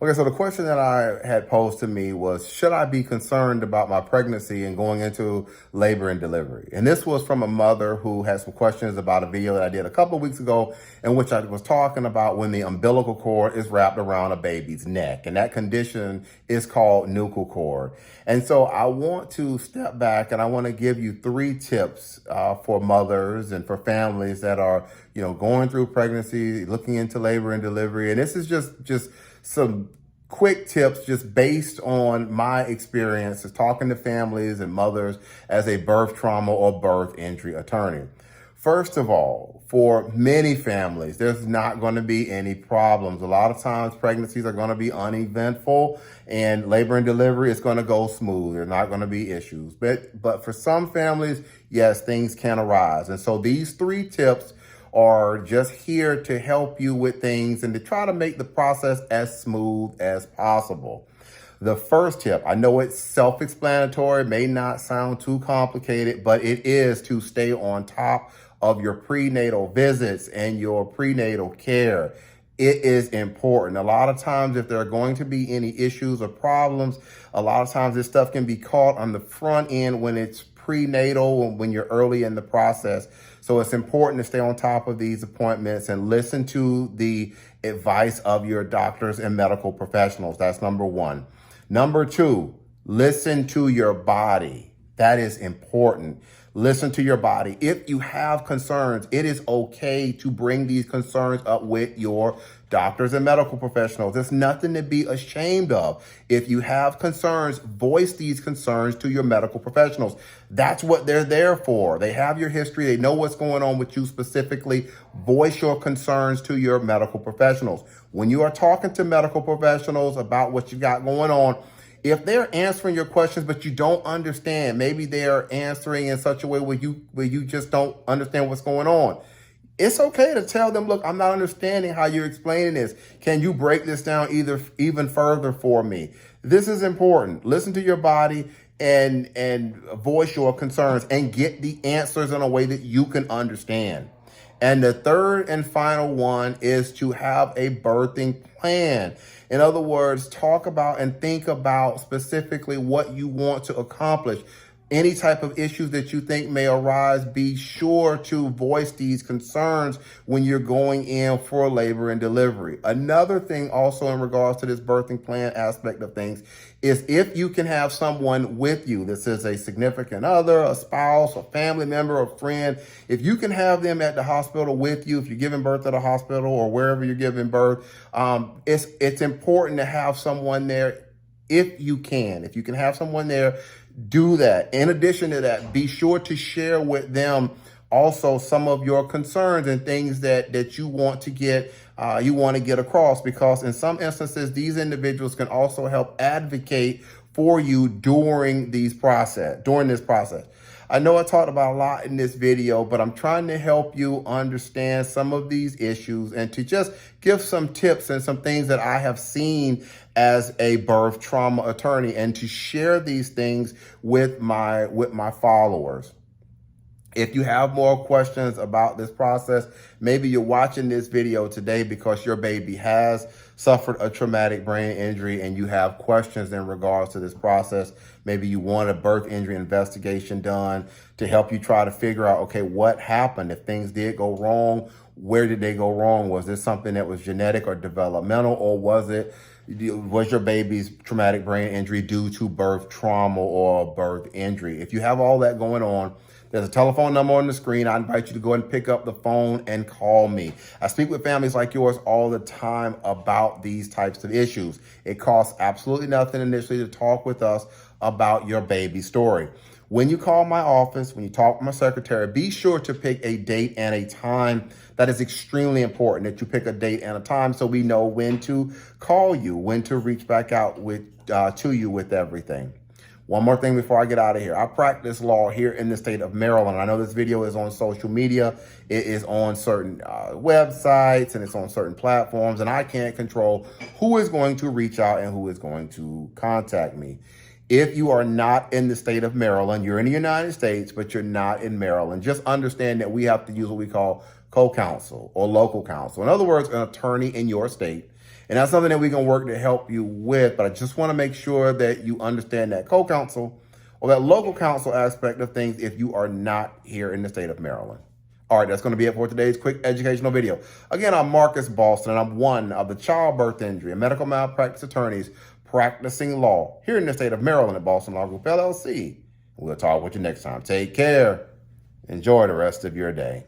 Okay, so the question that I had posed to me was, should I be concerned about my pregnancy and going into labor and delivery? And this was from a mother who had some questions about a video that I did a couple of weeks ago in which I was talking about when the umbilical cord is wrapped around a baby's neck. And that condition is called nuchal cord. And so I want to step back and I want to give you 3 tips for mothers and for families that are, going through pregnancy, looking into labor and delivery. And this is just some quick tips just based on my experiences talking to families and mothers as a birth trauma or birth injury attorney. First of all, for many families, there's not going to be any problems. A lot of times pregnancies are going to be uneventful and labor and delivery is going to go smooth. There's not going to be issues. But for some families, yes, things can arise. And so these 3 tips are just here to help you with things and to try to make the process as smooth as possible. The first tip, I know it's self-explanatory, may not sound too complicated, but it is to stay on top of your prenatal visits and your prenatal care. It is important. A lot of times, if there are going to be any issues or problems, a lot of times this stuff can be caught on the front end when it's prenatal, when you're early in the process. So it's important to stay on top of these appointments and listen to the advice of your doctors and medical professionals. That's number 1. Number 2, listen to your body. That is important. Listen to your body. If you have concerns, it is okay to bring these concerns up with your doctors and medical professionals. There's nothing to be ashamed of. If you have concerns, voice these concerns to your medical professionals. That's what they're there for. They have your history. They know what's going on with you specifically. Voice your concerns to your medical professionals. When you are talking to medical professionals about what you got going on, if they're answering your questions, but you don't understand, maybe they're answering in such a way where you just don't understand what's going on. It's okay to tell them, look, I'm not understanding how you're explaining this. Can you break this down even further for me? This is important. Listen to your body and voice your concerns and get the answers in a way that you can understand. And the third and final one is to have a birthing plan. In other words, talk about and think about specifically what you want to accomplish. Any type of issues that you think may arise, be sure to voice these concerns when you're going in for labor and delivery. Another thing also in regards to this birthing plan aspect of things is if you can have someone with you, this is a significant other, a spouse, a family member, a friend, if you can have them at the hospital with you, if you're giving birth at a hospital or wherever you're giving birth, it's important to have someone there if you can. If you can have someone there, do that. In addition to that, be sure to share with them also some of your concerns and things that you want to get across, because in some instances, these individuals can also help advocate for you during this process. I know I talked about a lot in this video, but I'm trying to help you understand some of these issues and to just give some tips and some things that I have seen as a birth trauma attorney and to share these things with my followers. If you have more questions about this process, maybe you're watching this video today because your baby has suffered a traumatic brain injury and you have questions in regards to this process. Maybe you want a birth injury investigation done to help you try to figure out, okay, what happened? If things did go wrong, where did they go wrong? Was this something that was genetic or developmental, or was your baby's traumatic brain injury due to birth trauma or birth injury? If you have all that going on, there's a telephone number on the screen. I invite you to go ahead and pick up the phone and call me. I speak with families like yours all the time about these types of issues. It costs absolutely nothing initially to talk with us about your baby story. When you call my office, when you talk with my secretary, be sure to pick a date and a time. That is extremely important that you pick a date and a time so we know when to call you, when to reach back out to you with everything. One more thing before I get out of here. I practice law here in the state of Maryland. I know this video is on social media. It is on certain websites and it's on certain platforms, and I can't control who is going to reach out and who is going to contact me. If you are not in the state of Maryland, you're in the United States, but you're not in Maryland, just understand that we have to use what we call co-counsel or local counsel. In other words, an attorney in your state. And that's something that we can work to help you with. But I just want to make sure that you understand that co-counsel or that local counsel aspect of things if you are not here in the state of Maryland. All right, that's going to be it for today's quick educational video. Again, I'm Marcus Boston, and I'm one of the childbirth injury and medical malpractice attorneys practicing law here in the state of Maryland at Boston Law Group, LLC. We'll talk with you next time. Take care. Enjoy the rest of your day.